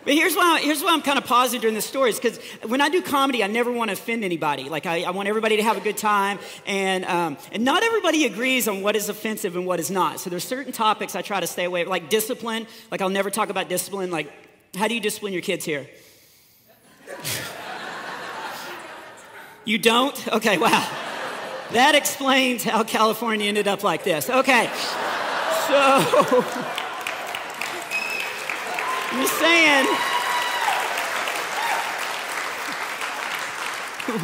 But here's why I'm kind of positive during this story is because when I do comedy, I never want to offend anybody. Like, I want everybody to have a good time, and not everybody agrees on what is offensive and what is not. So there's certain topics I try to stay away, like discipline. Like, I'll never talk about discipline. Like, how do you discipline your kids here? You don't? Okay, wow. That explains how California ended up like this. Okay, so I'm just saying,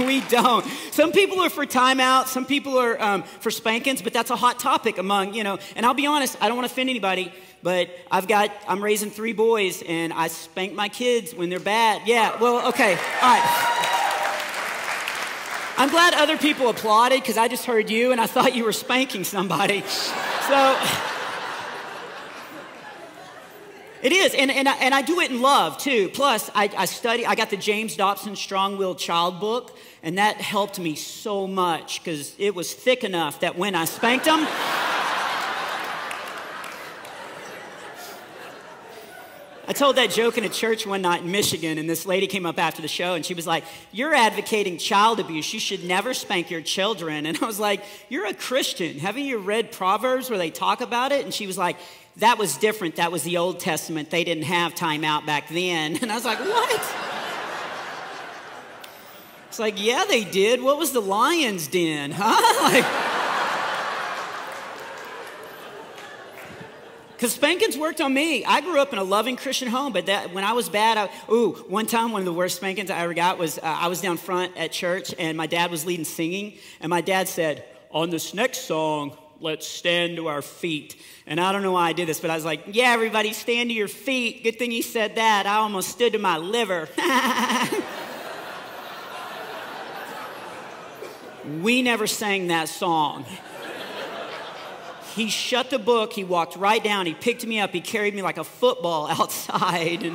we don't. Some people are for timeout, some people are for spankings, but that's a hot topic among, and I'll be honest, I don't want to offend anybody, but I'm raising 3 boys, and I spank my kids when they're bad. Yeah, well, okay, all right. I'm glad other people applauded because I just heard you and I thought you were spanking somebody. So it is, and I do it in love too. Plus, I got the James Dobson Strong-Willed Child book, and that helped me so much because it was thick enough that when I spanked them, I told that joke in a church one night in Michigan, and this lady came up after the show, and she was like, "You're advocating child abuse. You should never spank your children." And I was like, "You're a Christian. Haven't you read Proverbs where they talk about it?" And she was like, "That was different. That was the Old Testament. They didn't have timeout back then." And I was like, "What?" It's like, "Yeah, they did. What was the lion's den, huh?" Like, because spankings worked on me. I grew up in a loving Christian home, but when I was bad, one time one of the worst spankings I ever got was I was down front at church, and my dad was leading singing, and my dad said, "On this next song, let's stand to our feet." And I don't know why I did this, but I was like, "Yeah, everybody stand to your feet." Good thing he said that. I almost stood to my liver. We never sang that song. He shut the book, he walked right down, he picked me up, he carried me like a football outside,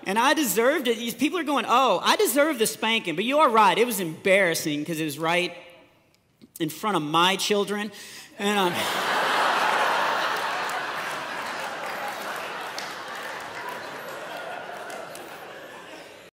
and I deserved it. These people are going, "Oh, I deserve the spanking," but you are right, it was embarrassing because it was right in front of my children, and